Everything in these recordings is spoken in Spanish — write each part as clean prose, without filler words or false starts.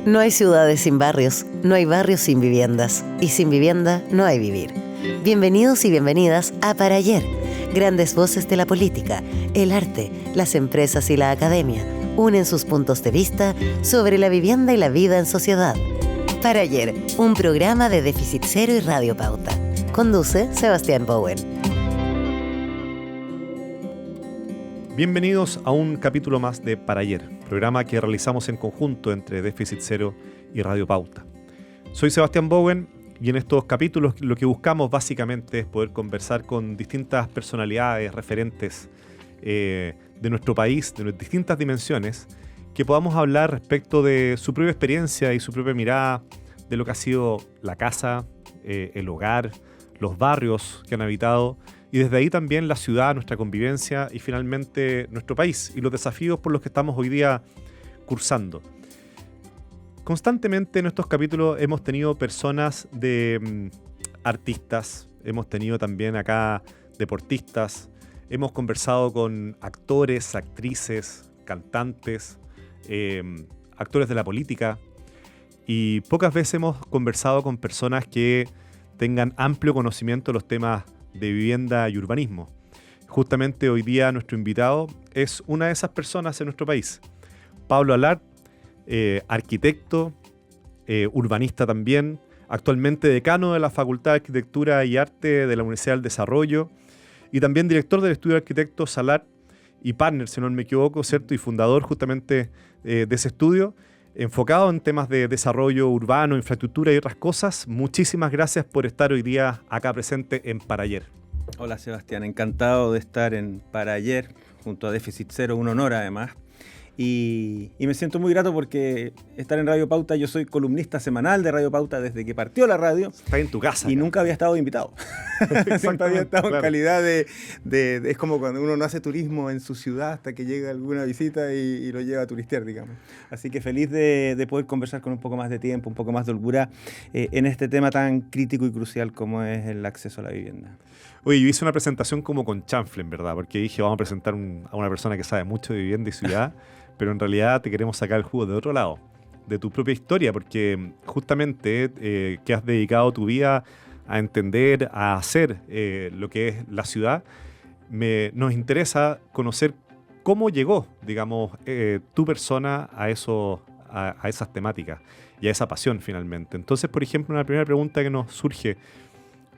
No hay ciudades sin barrios, no hay barrios sin viviendas, y sin vivienda no hay vivir. Bienvenidos y bienvenidas a Para Ayer. Grandes voces de la política, el arte, las empresas y la academia unen sus puntos de vista sobre la vivienda y la vida en sociedad. Para Ayer, un programa de Déficit Cero y Radio Pauta. Conduce Sebastián Bowen. Bienvenidos a un capítulo más de Para Ayer, programa que realizamos en conjunto entre Déficit Cero y Radio Pauta. Soy Sebastián Bowen y en estos capítulos lo que buscamos básicamente es poder conversar con distintas personalidades, referentes de nuestro país, de distintas dimensiones, que podamos hablar respecto de su propia experiencia y su propia mirada de lo que ha sido la casa, el hogar, los barrios que han habitado, y desde ahí también la ciudad, nuestra convivencia y finalmente nuestro país y los desafíos por los que estamos hoy día cursando. Constantemente en estos capítulos hemos tenido personas de artistas, hemos tenido también acá deportistas, hemos conversado con actores, actrices, cantantes, actores de la política, y pocas veces hemos conversado con personas que tengan amplio conocimiento de los temas de vivienda y urbanismo. Justamente hoy día nuestro invitado es una de esas personas en nuestro país. Pablo Alart, arquitecto, urbanista también, actualmente decano de la Facultad de Arquitectura y Arte de la Universidad del Desarrollo y también director del estudio de arquitectos Alart y partner, si no me equivoco, ¿cierto? Y fundador justamente de ese estudio, enfocado en temas de desarrollo urbano, infraestructura y otras cosas. Muchísimas gracias por estar hoy día acá presente en Para Ayer. Hola Sebastián, encantado de estar en Para Ayer junto a Déficit Cero, un honor además. Y me siento muy grato porque estar en Radio Pauta, yo soy columnista semanal de Radio Pauta desde que partió la radio. Está en tu casa. Y nunca había estado invitado. Siempre había estado en calidad de... Es como cuando uno no hace turismo en su ciudad hasta que llega alguna visita y lo lleva a turistear, digamos. Así que feliz de poder conversar con un poco más de tiempo, un poco más de holgura en este tema tan crítico y crucial como es el acceso a la vivienda. Oye, yo hice una presentación como con chanfle, en verdad, porque dije, vamos a presentar a una persona que sabe mucho de vivienda y ciudad, pero en realidad te queremos sacar el jugo de otro lado, de tu propia historia, porque justamente que has dedicado tu vida a entender, a hacer lo que es la ciudad, nos interesa conocer cómo llegó, digamos, tu persona a esas temáticas y a esa pasión finalmente. Entonces, por ejemplo, una primera pregunta que nos surge: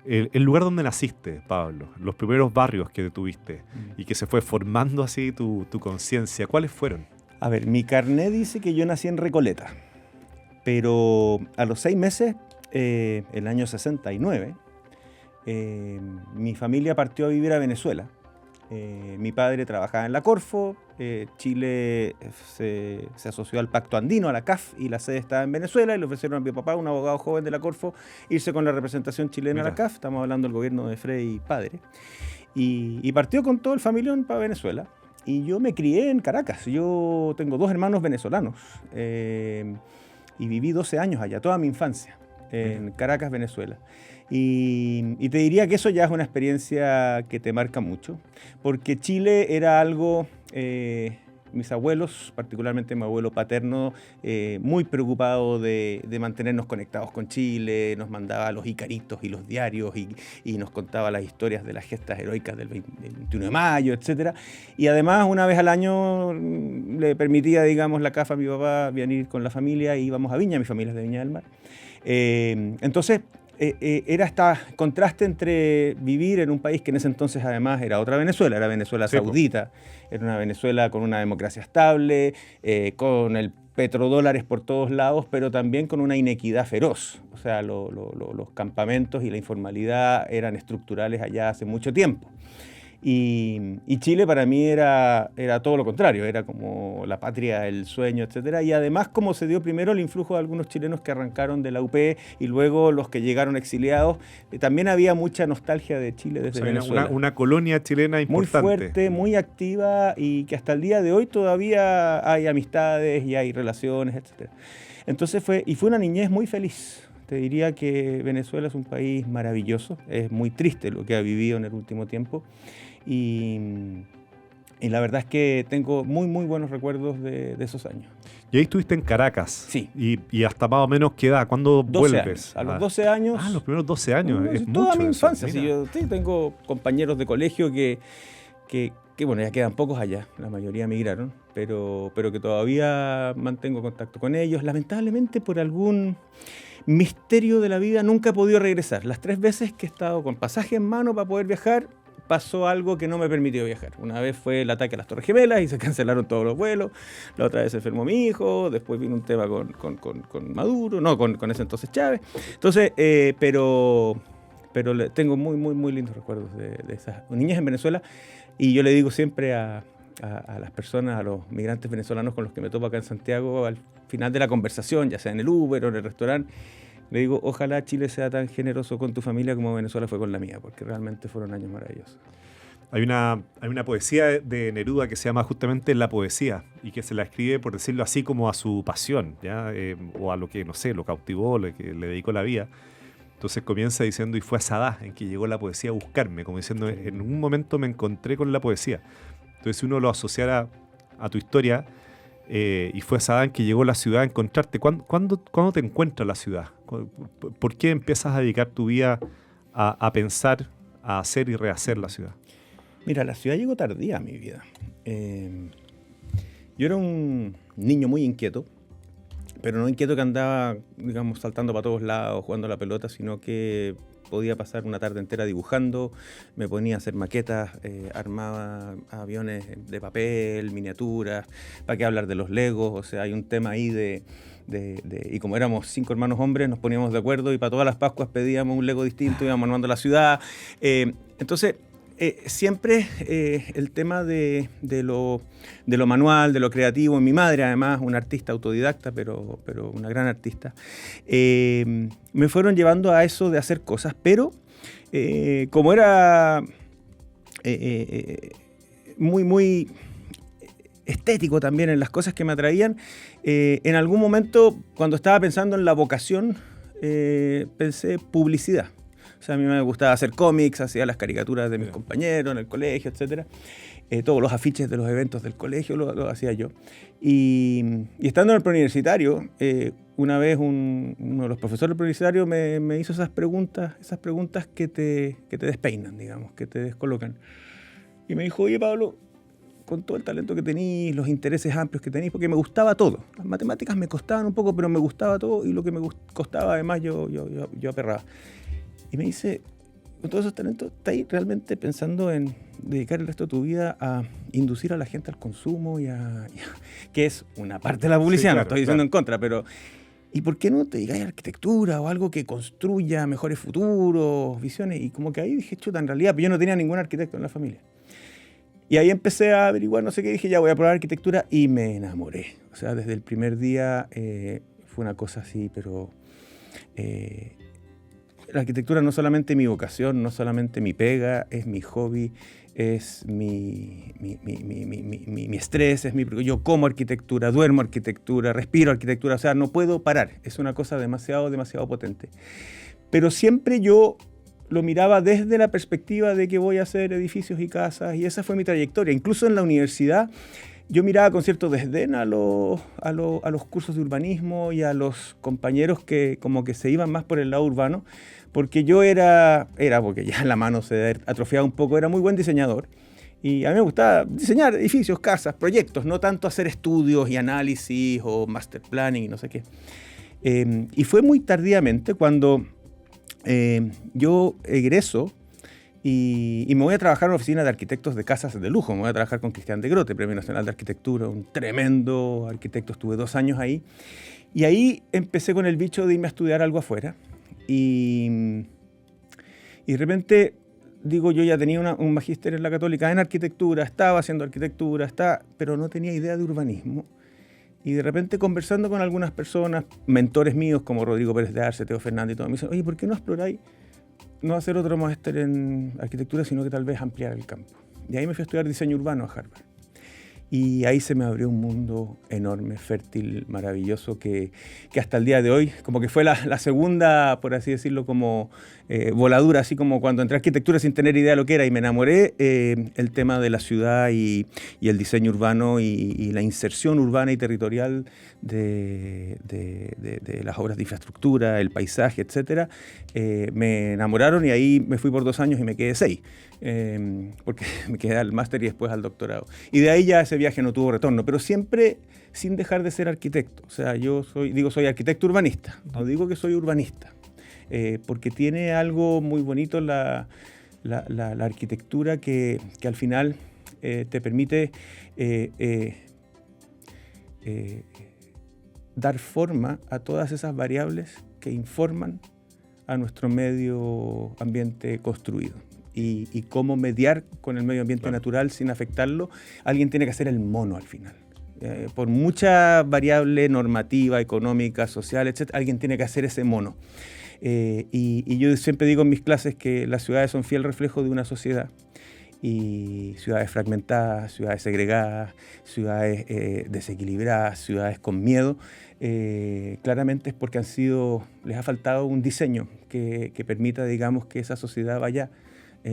el lugar donde naciste, Pablo, los primeros barrios que tuviste y que se fue formando así tu conciencia, ¿cuáles fueron? A ver, mi carnet dice que yo nací en Recoleta, pero a los 6 meses, el año 69, mi familia partió a vivir a Venezuela. Mi padre trabajaba en la Corfo, Chile se asoció al Pacto Andino, a la CAF, y la sede estaba en Venezuela, y le ofrecieron a mi papá, un abogado joven de la Corfo, irse con la representación chilena a la CAF. Estamos hablando del gobierno de Frei padre. Y partió con todo el familión para Venezuela. Y yo me crié en Caracas. Yo tengo 2 hermanos venezolanos y viví 12 años allá, toda mi infancia, en Caracas, Venezuela. Y te diría que eso ya es una experiencia que te marca mucho, porque Chile era algo... mis abuelos, particularmente mi abuelo paterno, muy preocupado de mantenernos conectados con Chile, nos mandaba los Icaritos y los diarios y nos contaba las historias de las gestas heroicas del 21 de mayo, etc. Y además, una vez al año le permitía, digamos, la CAF a mi papá venir con la familia y íbamos a Viña, mi familia es de Viña del Mar. Entonces, era este contraste entre vivir en un país que en ese entonces además era otra Venezuela, era Venezuela saudita, era una Venezuela con una democracia estable, con el petrodólares por todos lados, pero también con una inequidad feroz. O sea, los campamentos y la informalidad eran estructurales allá hace mucho tiempo. Y Chile para mí era todo lo contrario, era como la patria, el sueño, etcétera. Y además, como se dio primero el influjo de algunos chilenos que arrancaron de la UP y luego los que llegaron exiliados, también había mucha nostalgia de Chile desde Venezuela. Una colonia chilena importante. Muy fuerte, muy activa, y que hasta el día de hoy todavía hay amistades y hay relaciones, etcétera. Entonces fue una niñez muy feliz. Te diría que Venezuela es un país maravilloso, es muy triste lo que ha vivido en el último tiempo. Y Y la verdad es que tengo muy, muy buenos recuerdos de esos años. Y ahí estuviste en Caracas. Sí. Y hasta más o menos ¿qué edad? ¿Cuándo 12 vuelves? años. A los 12 años. Ah, los primeros 12 años. Es mucho toda mi eso, infancia. Sí, mira. yo tengo compañeros de colegio que, bueno, ya quedan pocos allá. La mayoría emigraron. Pero que todavía mantengo contacto con ellos. Lamentablemente, por algún misterio de la vida, nunca he podido regresar. Las 3 veces que he estado con pasaje en mano para poder viajar, pasó algo que no me permitió viajar. Una vez fue el ataque a las Torres Gemelas y se cancelaron todos los vuelos. La otra vez se enfermó mi hijo. Después vino un tema con Maduro. No, con ese entonces Chávez. Entonces, pero tengo muy, muy, muy lindos recuerdos de esas niñas en Venezuela. Y yo le digo siempre a las personas, a los migrantes venezolanos con los que me topo acá en Santiago, al final de la conversación, ya sea en el Uber o en el restaurante, le digo, ojalá Chile sea tan generoso con tu familia como Venezuela fue con la mía, porque realmente fueron años maravillosos. Hay una poesía de Neruda que se llama justamente La Poesía y que se la escribe, por decirlo así, como a su pasión, ¿ya? O a lo que, no sé, lo cautivó, lo que le dedicó la vida. Entonces comienza diciendo, y fue a Sadá en que llegó la poesía a buscarme, como diciendo, en un momento me encontré con la poesía. Entonces si uno lo asociara a tu historia, y fue a Sadá en que llegó la ciudad a encontrarte, ¿cuándo te encuentra la ciudad? ¿Por qué empiezas a dedicar tu vida a pensar, a hacer y rehacer la ciudad? Mira, la ciudad llegó tardía a mi vida. Yo era un niño muy inquieto, pero no inquieto que andaba, digamos, saltando para todos lados, jugando a la pelota, sino que podía pasar una tarde entera dibujando, me ponía a hacer maquetas, armaba aviones de papel, miniaturas, para qué hablar de los Legos, o sea, hay un tema ahí y como éramos 5 hermanos hombres, nos poníamos de acuerdo y para todas las Pascuas pedíamos un Lego distinto, íbamos armando la ciudad. Entonces, siempre el tema de lo manual, de lo creativo, mi madre además, una artista autodidacta, pero una gran artista, me fueron llevando a eso de hacer cosas, pero como era muy, muy estético también en las cosas que me atraían, en algún momento cuando estaba pensando en la vocación, pensé publicidad. O sea, a mí me gustaba hacer cómics, hacía las caricaturas de mis compañeros en el colegio, etc. Todos los afiches de los eventos del colegio lo hacía yo. Y estando en el preuniversitario, una vez uno de los profesores del preuniversitario me hizo esas preguntas que te despeinan, digamos, que te descolocan. Y me dijo, oye, Pablo, con todo el talento que tenís, los intereses amplios que tenís, porque me gustaba todo. Las matemáticas me costaban un poco, pero me gustaba todo, y lo que me costaba, además, yo aperraba. Y me dice, con todos esos talentos, ¿estás realmente pensando en dedicar el resto de tu vida a inducir a la gente al consumo que es una parte de la publicidad? Sí, claro, no estoy diciendo en contra, pero ¿y por qué no te dedicas a arquitectura o algo que construya mejores futuros, visiones? Y como que ahí dije, chuta, en realidad, yo no tenía ningún arquitecto en la familia. Y ahí empecé a averiguar, no sé qué, dije, ya voy a probar arquitectura y me enamoré. O sea, desde el primer día fue una cosa así, pero... la arquitectura no es solamente mi vocación, no es solamente mi pega, es mi hobby, es mi estrés, yo como arquitectura, duermo arquitectura, respiro arquitectura, o sea, no puedo parar, es una cosa demasiado, demasiado potente. Pero siempre yo lo miraba desde la perspectiva de que voy a hacer edificios y casas, y esa fue mi trayectoria. Incluso en la universidad yo miraba con cierto desdén a los cursos de urbanismo y a los compañeros que como que se iban más por el lado urbano, porque yo porque ya la mano se atrofiaba un poco, era muy buen diseñador. Y a mí me gustaba diseñar edificios, casas, proyectos, no tanto hacer estudios y análisis o master planning y no sé qué. Y fue muy tardíamente cuando yo egreso y me voy a trabajar en una oficina de arquitectos de casas de lujo. Me voy a trabajar con Cristian de Grote, Premio Nacional de Arquitectura, un tremendo arquitecto. Estuve 2 años ahí. Y ahí empecé con el bicho de irme a estudiar algo afuera. Y de repente, digo, yo ya tenía un magíster en la Católica en arquitectura, estaba haciendo arquitectura, pero no tenía idea de urbanismo. Y de repente, conversando con algunas personas, mentores míos como Rodrigo Pérez de Arce, Teo Fernández y todo, me dicen, oye, ¿por qué no exploráis no hacer otro máster en arquitectura, sino que tal vez ampliar el campo? Y ahí me fui a estudiar diseño urbano a Harvard. Y ahí se me abrió un mundo enorme, fértil, maravilloso, que hasta el día de hoy, como que fue la segunda, por así decirlo, como voladura, así como cuando entré a arquitectura sin tener idea de lo que era y me enamoré, el tema de la ciudad y el diseño urbano y la inserción urbana y territorial de las obras de infraestructura, el paisaje, etcétera, me enamoraron y ahí me fui por 2 años y me quedé 6. Porque me quedé al máster y después al doctorado. Y de ahí ya ese viaje no tuvo retorno, pero siempre sin dejar de ser arquitecto. O sea, yo soy arquitecto urbanista, no digo que soy urbanista, porque tiene algo muy bonito la arquitectura que al final te permite dar forma a todas esas variables que informan a nuestro medio ambiente construido. Y cómo mediar con el medio ambiente natural sin afectarlo, alguien tiene que hacer el mono al final. Por mucha variable normativa, económica, social, etc., alguien tiene que hacer ese mono. Y yo siempre digo en mis clases que las ciudades son fiel reflejo de una sociedad. Y ciudades fragmentadas, ciudades segregadas, ciudades desequilibradas, ciudades con miedo, claramente es porque les ha faltado un diseño que permita, digamos, que esa sociedad vaya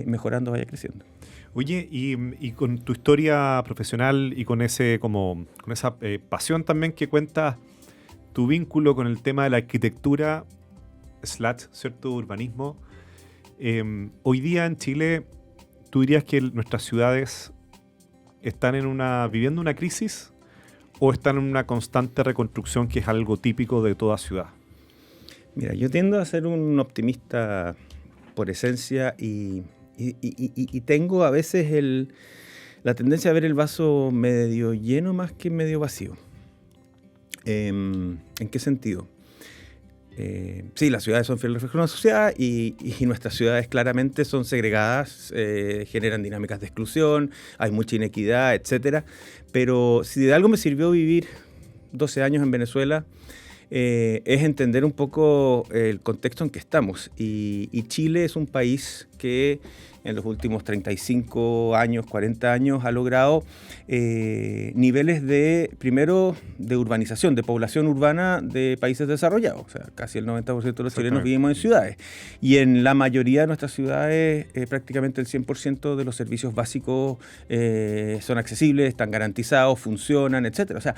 mejorando, vaya creciendo. Oye, y con tu historia profesional y con esa pasión también que cuentas, tu vínculo con el tema de la arquitectura, ¿cierto? Urbanismo. Hoy día en Chile, ¿tú dirías que nuestras ciudades están viviendo una crisis o están en una constante reconstrucción que es algo típico de toda ciudad? Mira, yo tiendo a ser un optimista por esencia y tengo a veces la tendencia a ver el vaso medio lleno más que medio vacío. ¿En qué sentido? Sí, las ciudades son fiel reflejo de una sociedad y nuestras ciudades claramente son segregadas, generan dinámicas de exclusión, hay mucha inequidad, etcétera. Pero si de algo me sirvió vivir 12 años en Venezuela, es entender un poco el contexto en que estamos. Y Chile es un país que en los últimos 35 años, 40 años, ha logrado niveles primero de urbanización, de población urbana de países desarrollados. O sea, casi el 90% de los chilenos vivimos en ciudades. Y en la mayoría de nuestras ciudades, prácticamente el 100% de los servicios básicos son accesibles, están garantizados, funcionan, etc. O sea,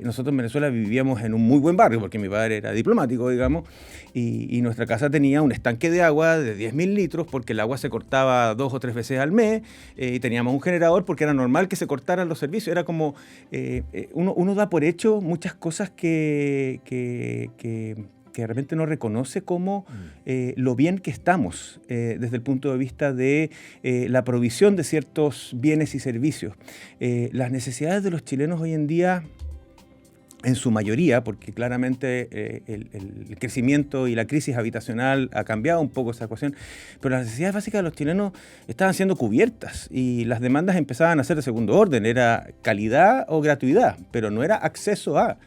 nosotros en Venezuela vivíamos en un muy buen barrio, porque mi padre era diplomático, digamos, y nuestra casa tenía un estanque de agua de 10.000 litros, porque el agua se cortaba 2 o 3 veces al mes, y teníamos un generador porque era normal que se cortaran los servicios. Era como, uno da por hecho muchas cosas que de repente no reconoce como lo bien que estamos desde el punto de vista de la provisión de ciertos bienes y servicios. Las necesidades de los chilenos hoy en día, en su mayoría, porque claramente el crecimiento y la crisis habitacional ha cambiado un poco esa ecuación, pero las necesidades básicas de los chilenos estaban siendo cubiertas y las demandas empezaban a ser de segundo orden. Era calidad o gratuidad, pero no era acceso a.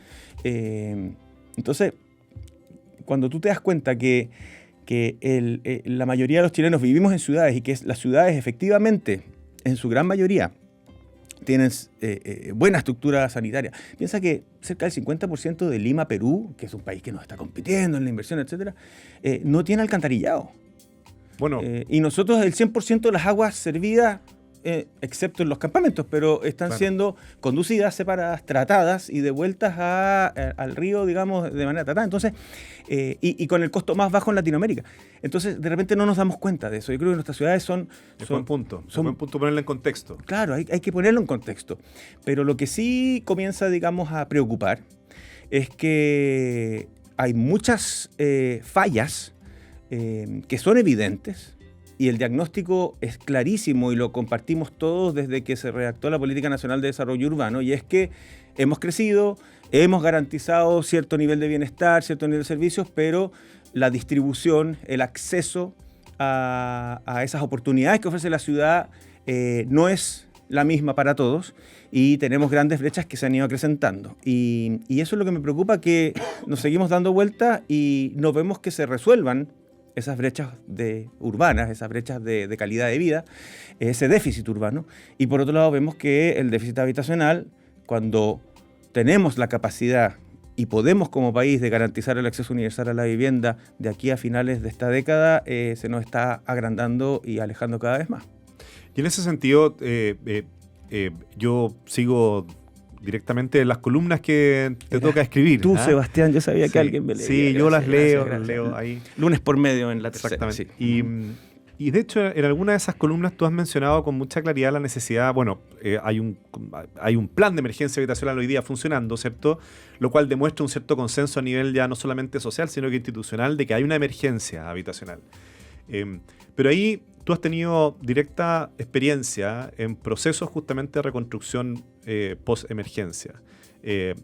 Entonces, cuando tú te das cuenta que la mayoría de los chilenos vivimos en ciudades y que las ciudades efectivamente, en su gran mayoría, tienen buena estructura sanitaria. Piensa que cerca del 50% de Lima, Perú, que es un país que nos está compitiendo en la inversión, etcétera, no tiene alcantarillado. Bueno. Y nosotros el 100% de las aguas servidas, excepto en los campamentos, pero están siendo conducidas, separadas, tratadas y devueltas al río, digamos, de manera tratada. Entonces, y con el costo más bajo en Latinoamérica. Entonces, de repente no nos damos cuenta de eso. Yo creo que nuestras ciudades son buen punto ponerlo en contexto. Claro, hay que ponerlo en contexto. Pero lo que sí comienza, digamos, a preocupar es que hay muchas fallas que son evidentes. Y el diagnóstico es clarísimo y lo compartimos todos desde que se redactó la Política Nacional de Desarrollo Urbano, y es que hemos crecido, hemos garantizado cierto nivel de bienestar, cierto nivel de servicios, pero la distribución, el acceso a esas oportunidades que ofrece la ciudad no es la misma para todos y tenemos grandes brechas que se han ido acrecentando. Y eso es lo que me preocupa, que nos seguimos dando vueltas y no vemos que se resuelvan esas brechas urbanas, esas brechas de calidad de vida, ese déficit urbano. Y por otro lado vemos que el déficit habitacional, cuando tenemos la capacidad y podemos como país de garantizar el acceso universal a la vivienda de aquí a finales de esta década, se nos está agrandando y alejando cada vez más. Y en ese sentido, yo sigo directamente las columnas que te toca escribir. Tú, Sebastián, yo sabía que alguien me leía. Sí, yo las leo ahí. Lunes por medio en la tercera. Exactamente. Sí. Y de hecho, en alguna de esas columnas tú has mencionado con mucha claridad la necesidad, hay un plan de emergencia habitacional hoy día funcionando, ¿cierto? Lo cual demuestra un cierto consenso a nivel ya no solamente social, sino que institucional, de que hay una emergencia habitacional. Pero ahí tú has tenido directa experiencia en procesos justamente de reconstrucción post-emergencia.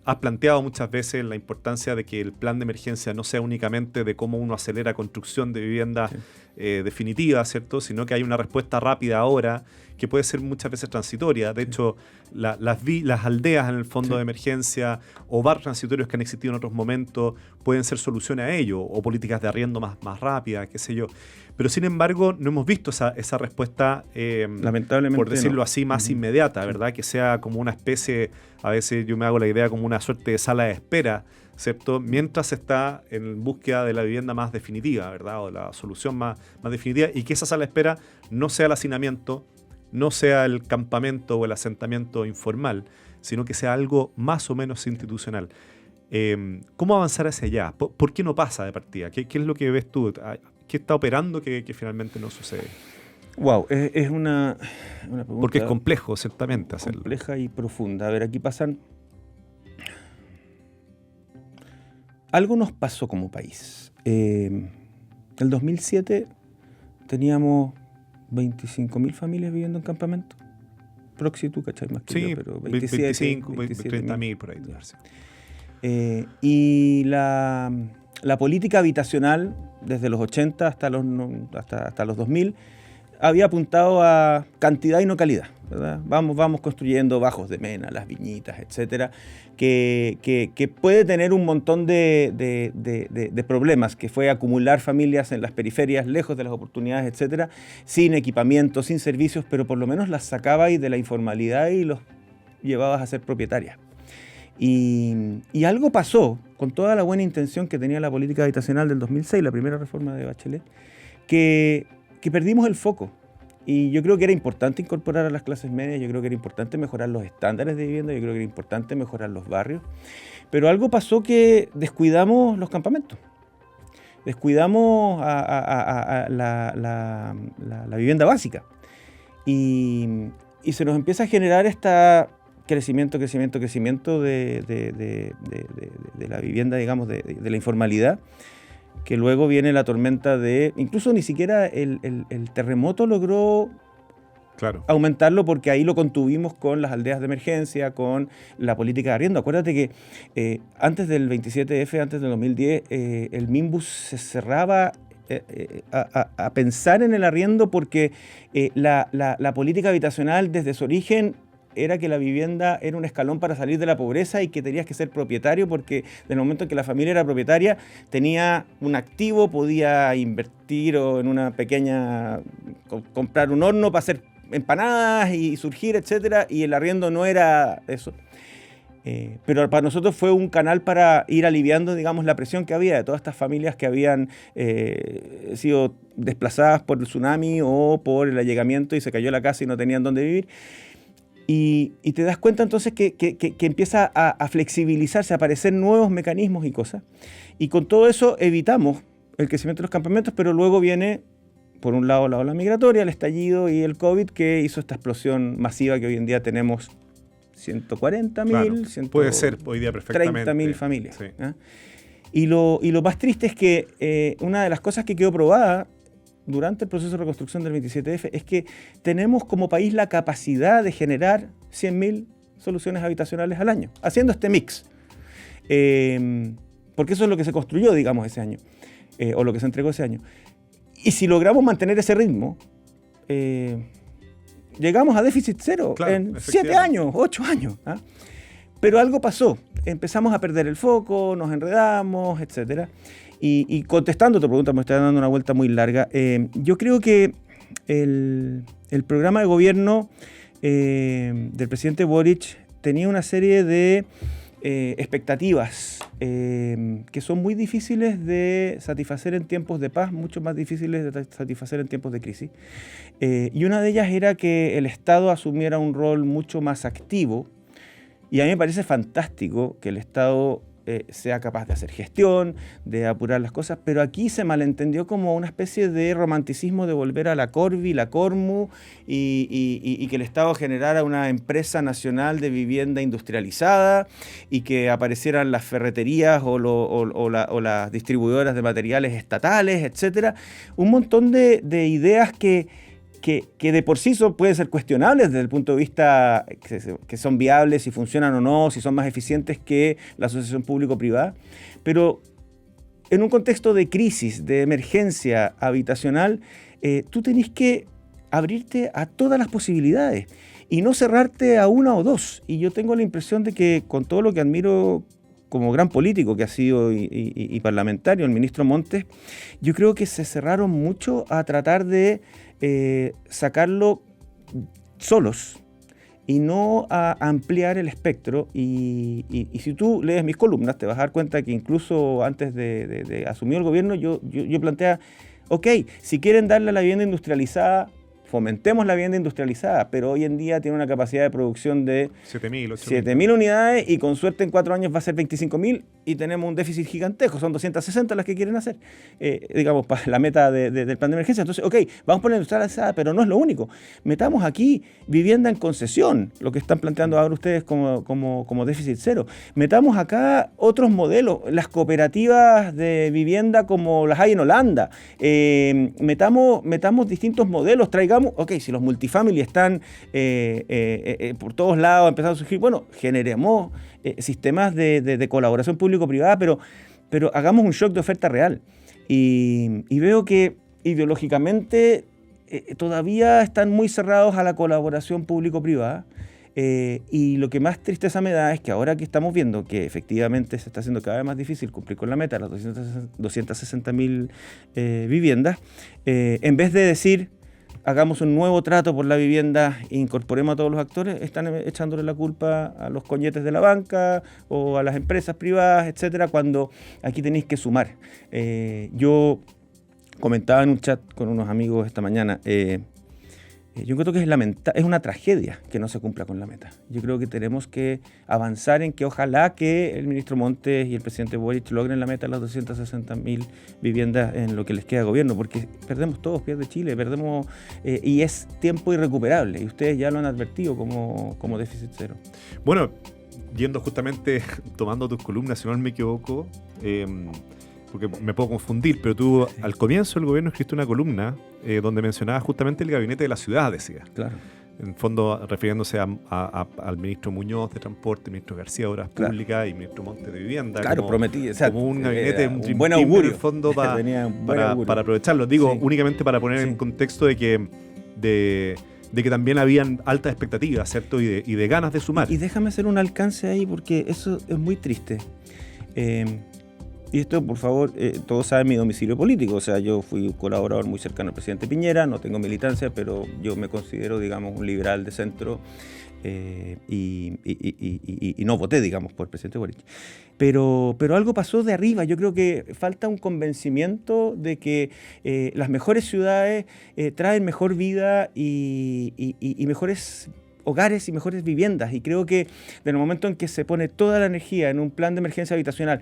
Has planteado muchas veces la importancia de que el plan de emergencia no sea únicamente de cómo uno acelera construcción de viviendas definitivas, ¿cierto? Sino que hay una respuesta rápida ahora que puede ser muchas veces transitoria. De hecho, las aldeas en el fondo de emergencia o barrios transitorios que han existido en otros momentos pueden ser soluciones a ello, o políticas de arriendo más rápidas, qué sé yo. Pero sin embargo, no hemos visto esa respuesta, lamentablemente, por decirlo así, más inmediata, ¿verdad? Que sea como una especie, a veces yo me hago la idea como una suerte de sala de espera, ¿cierto? Mientras se está en búsqueda de la vivienda más definitiva, ¿verdad? O la solución más definitiva, y que esa sala de espera no sea el hacinamiento, no sea el campamento o el asentamiento informal, sino que sea algo más o menos institucional. ¿Cómo avanzar hacia allá? ¿Por qué no pasa de partida? ¿Qué es lo que ves tú? ¿Qué está operando que finalmente no sucede? Wow, es una pregunta. Porque es complejo, ciertamente, hacerlo. Compleja y profunda. A ver, aquí pasan... Algo nos pasó como país. El 2007 teníamos 25.000 familias viviendo en campamento. Proxy, tú cachai más que yo, pero 25, 30.000 por ahí. Y la política habitacional, desde los 80 hasta los 2000, había apuntado a cantidad y no calidad, ¿verdad? Vamos construyendo bajos de mena, las viñitas, etcétera, que puede tener un montón de problemas, que fue acumular familias en las periferias, lejos de las oportunidades, etcétera, sin equipamiento, sin servicios, pero por lo menos las sacabais de la informalidad y los llevabas a ser propietarias. Y algo pasó, con toda la buena intención que tenía la política habitacional del 2006, la primera reforma de Bachelet, que perdimos el foco. Y yo creo que era importante incorporar a las clases medias, yo creo que era importante mejorar los estándares de vivienda, yo creo que era importante mejorar los barrios. Pero algo pasó que descuidamos los campamentos. Descuidamos a la vivienda básica. Y se nos empieza a generar esta crecimiento de la vivienda, digamos, de la informalidad, que luego viene la tormenta incluso ni siquiera el terremoto logró aumentarlo, porque ahí lo contuvimos con las aldeas de emergencia, con la política de arriendo. Acuérdate que antes del 27F, antes del 2010, el MIMBUS se cerraba a pensar en el arriendo, porque la política habitacional desde su origen era que la vivienda era un escalón para salir de la pobreza y que tenías que ser propietario, porque en el momento en que la familia era propietaria tenía un activo, podía invertir o en una pequeña, comprar un horno para hacer empanadas y surgir, etcétera, y el arriendo no era eso. Pero para nosotros fue un canal para ir aliviando, digamos, la presión que había de todas estas familias que habían sido desplazadas por el tsunami o por el allegamiento y se cayó la casa y no tenían dónde vivir. Y te das cuenta entonces que empieza a flexibilizarse, a aparecer nuevos mecanismos y cosas. Y con todo eso evitamos el crecimiento de los campamentos, pero luego viene, por un lado, la ola migratoria, el estallido y el COVID, que hizo esta explosión masiva que hoy en día tenemos 140.000, puede ser hoy día perfectamente 30.000 familias. Sí. ¿Eh? Y lo más triste es que una de las cosas que quedó probada durante el proceso de reconstrucción del 27F es que tenemos como país la capacidad de generar 100.000 soluciones habitacionales al año, haciendo este mix. Porque eso es lo que se construyó, digamos, ese año, o lo que se entregó ese año. Y si logramos mantener ese ritmo, llegamos a déficit cero en 7 años, 8 años. ¿Ah? Pero algo pasó, empezamos a perder el foco, nos enredamos, etc. Y contestando tu pregunta, me estoy dando una vuelta muy larga, yo creo que el programa de gobierno del presidente Boric tenía una serie de expectativas que son muy difíciles de satisfacer en tiempos de paz, mucho más difíciles de satisfacer en tiempos de crisis. Y una de ellas era que el Estado asumiera un rol mucho más activo, y a mí me parece fantástico que el Estado sea capaz de hacer gestión, de apurar las cosas, pero aquí se malentendió como una especie de romanticismo de volver a la Corvi, la Cormu, y que el Estado generara una empresa nacional de vivienda industrializada y que aparecieran las ferreterías o las distribuidoras de materiales estatales, etcétera. Un montón de ideas que de por sí pueden ser cuestionables desde el punto de vista que son viables, si funcionan o no, si son más eficientes que la asociación público-privada. Pero en un contexto de crisis, de emergencia habitacional, tú tenés que abrirte a todas las posibilidades y no cerrarte a una o dos. Y yo tengo la impresión de que, con todo lo que admiro como gran político que ha sido y parlamentario, el ministro Montes, yo creo que se cerraron mucho a tratar de sacarlo solos y no a ampliar el espectro. Y si tú lees mis columnas, te vas a dar cuenta que incluso antes de asumir el gobierno, yo plantea, ok, si quieren darle a la vivienda industrializada, fomentemos la vivienda industrializada, pero hoy en día tiene una capacidad de producción de 7.000 unidades y con suerte en 4 años va a ser 25.000 y tenemos un déficit gigantesco, son 260 las que quieren hacer, digamos, para la meta del plan de emergencia. Entonces, ok, vamos a poner industrializada, pero no es lo único. Metamos aquí vivienda en concesión, lo que están planteando ahora ustedes como déficit cero. Metamos acá otros modelos, las cooperativas de vivienda como las hay en Holanda. Metamos distintos modelos, traigamos, ok, si los multifamily están por todos lados empezando a surgir, bueno, generemos sistemas de colaboración público-privada, pero hagamos un shock de oferta real. Y veo que ideológicamente todavía están muy cerrados a la colaboración público-privada. Y lo que más tristeza me da es que ahora que estamos viendo que efectivamente se está haciendo cada vez más difícil cumplir con la meta de las 260.000 viviendas, en vez de decir hagamos un nuevo trato por la vivienda e incorporemos a todos los actores, están echándole la culpa a los coñetes de la banca o a las empresas privadas, etcétera, cuando aquí tenéis que sumar. Yo comentaba en un chat con unos amigos esta mañana, yo creo que es una tragedia que no se cumpla con la meta. Yo creo que tenemos que avanzar en que ojalá que el ministro Montes y el presidente Boric logren la meta de las 260.000 viviendas en lo que les queda de gobierno, porque perdemos todos, pierde Chile, perdemos y es tiempo irrecuperable, y ustedes ya lo han advertido como déficit cero. Bueno, yendo justamente, tomando tus columnas, si no me equivoco, porque me puedo confundir, pero tú al comienzo del gobierno escribiste una columna donde mencionabas justamente el gabinete de la ciudad, decías. Claro. En fondo refiriéndose al ministro Muñoz de Transporte, ministro García de Obras Públicas y ministro Montes de Vivienda. Claro, prometí. O sea, como un gabinete, un buen augurio. En el fondo para aprovecharlo. Digo, únicamente para poner en contexto de que también habían altas expectativas, ¿cierto? Y de ganas de sumar. Y déjame hacer un alcance ahí porque eso es muy triste. Y esto, por favor, todos saben mi domicilio político. O sea, yo fui un colaborador muy cercano al presidente Piñera, no tengo militancia, pero yo me considero, digamos, un liberal de centro y no voté, digamos, por el presidente Boric. Pero algo pasó de arriba. Yo creo que falta un convencimiento de que las mejores ciudades traen mejor vida y mejores hogares y mejores viviendas. Y creo que en el momento en que se pone toda la energía en un plan de emergencia habitacional,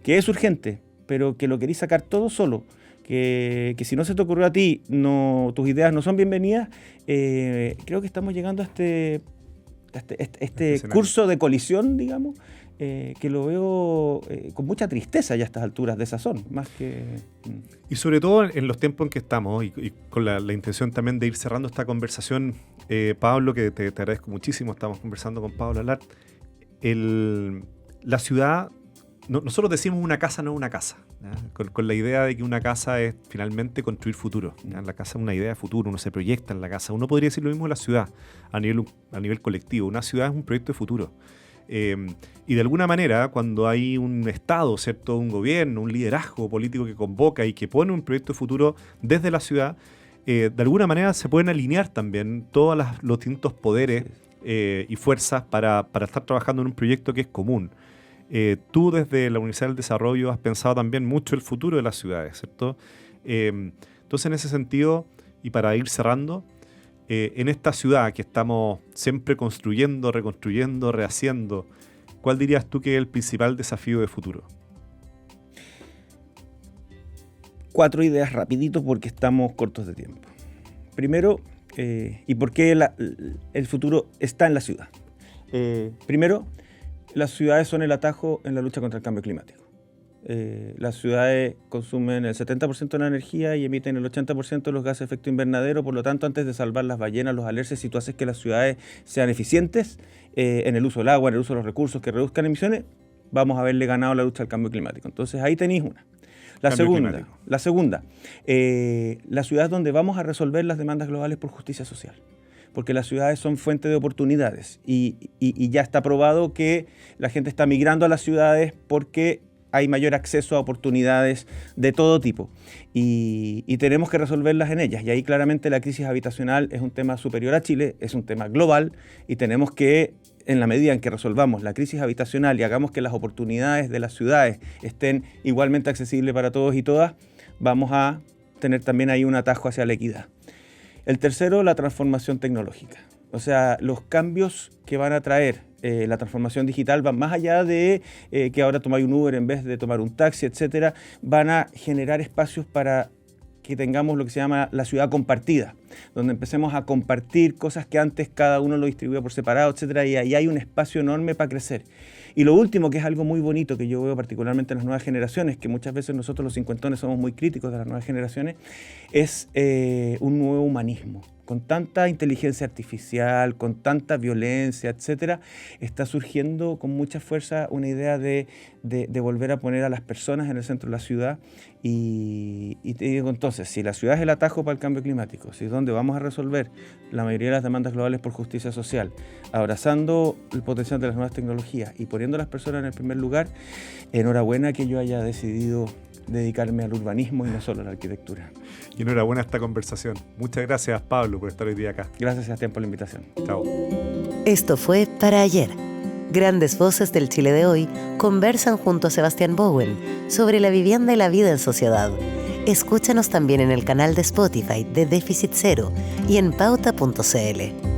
que es urgente, pero que lo querís sacar todo solo, que si no se te ocurrió a ti, tus ideas no son bienvenidas, creo que estamos llegando a este curso de colisión, digamos, que lo veo con mucha tristeza ya a estas alturas de sazón, más que... Y sobre todo en los tiempos en que estamos, y con la intención también de ir cerrando esta conversación, Pablo, que te agradezco muchísimo, estamos conversando con Pablo Alart, la ciudad... Nosotros decimos una casa no es una casa, con la idea de que una casa es finalmente construir futuro. La casa es una idea de futuro, uno se proyecta en la casa. Uno podría decir lo mismo de la ciudad a nivel colectivo. Una ciudad es un proyecto de futuro. Y de alguna manera, cuando hay un Estado, ¿cierto? Un gobierno, un liderazgo político que convoca y que pone un proyecto de futuro desde la ciudad, de alguna manera se pueden alinear también todos los distintos poderes y fuerzas para estar trabajando en un proyecto que es común. Tú desde la Universidad del Desarrollo has pensado también mucho el futuro de las ciudades, ¿cierto? Entonces, en ese sentido, y para ir cerrando, en esta ciudad que estamos siempre construyendo, reconstruyendo, rehaciendo, ¿cuál dirías tú que es el principal desafío de futuro? 4 ideas rapidito porque estamos cortos de tiempo. Primero, ¿y por qué el futuro está en la ciudad? Primero, las ciudades son el atajo en la lucha contra el cambio climático. Las ciudades consumen el 70% de la energía y emiten el 80% de los gases de efecto invernadero. Por lo tanto, antes de salvar las ballenas, los alerces, si tú haces que las ciudades sean eficientes en el uso del agua, en el uso de los recursos, que reduzcan emisiones, vamos a haberle ganado la lucha al cambio climático. Entonces, ahí tenéis una. La segunda, las ciudades donde vamos a resolver las demandas globales por justicia social. Porque las ciudades son fuente de oportunidades y ya está probado que la gente está migrando a las ciudades porque hay mayor acceso a oportunidades de todo tipo y tenemos que resolverlas en ellas. Y ahí claramente la crisis habitacional es un tema superior a Chile, es un tema global y tenemos que, en la medida en que resolvamos la crisis habitacional y hagamos que las oportunidades de las ciudades estén igualmente accesibles para todos y todas, vamos a tener también ahí un atajo hacia la equidad. El tercero, la transformación tecnológica. O sea, los cambios que van a traer la transformación digital van más allá de que ahora tomáis un Uber en vez de tomar un taxi, etcétera. Van a generar espacios para que tengamos lo que se llama la ciudad compartida, donde empecemos a compartir cosas que antes cada uno lo distribuía por separado, etcétera, y ahí hay un espacio enorme para crecer. Y lo último, que es algo muy bonito que yo veo particularmente en las nuevas generaciones, que muchas veces nosotros los cincuentones somos muy críticos de las nuevas generaciones, es un nuevo humanismo. Con tanta inteligencia artificial, con tanta violencia, etcétera, está surgiendo con mucha fuerza una idea de volver a poner a las personas en el centro de la ciudad. Y te digo entonces, si la ciudad es el atajo para el cambio climático, si es donde vamos a resolver la mayoría de las demandas globales por justicia social, abrazando el potencial de las nuevas tecnologías y poniendo a las personas en el primer lugar, enhorabuena que yo haya decidido dedicarme al urbanismo y no solo a la arquitectura. Y enhorabuena a esta conversación. Muchas gracias, Pablo, por estar hoy día acá. Gracias, Sebastián, por la invitación. Chao. Esto fue Para Ayer. Grandes voces del Chile de hoy conversan junto a Sebastián Bowen sobre la vivienda y la vida en sociedad. Escúchanos también en el canal de Spotify de Déficit Cero y en pauta.cl.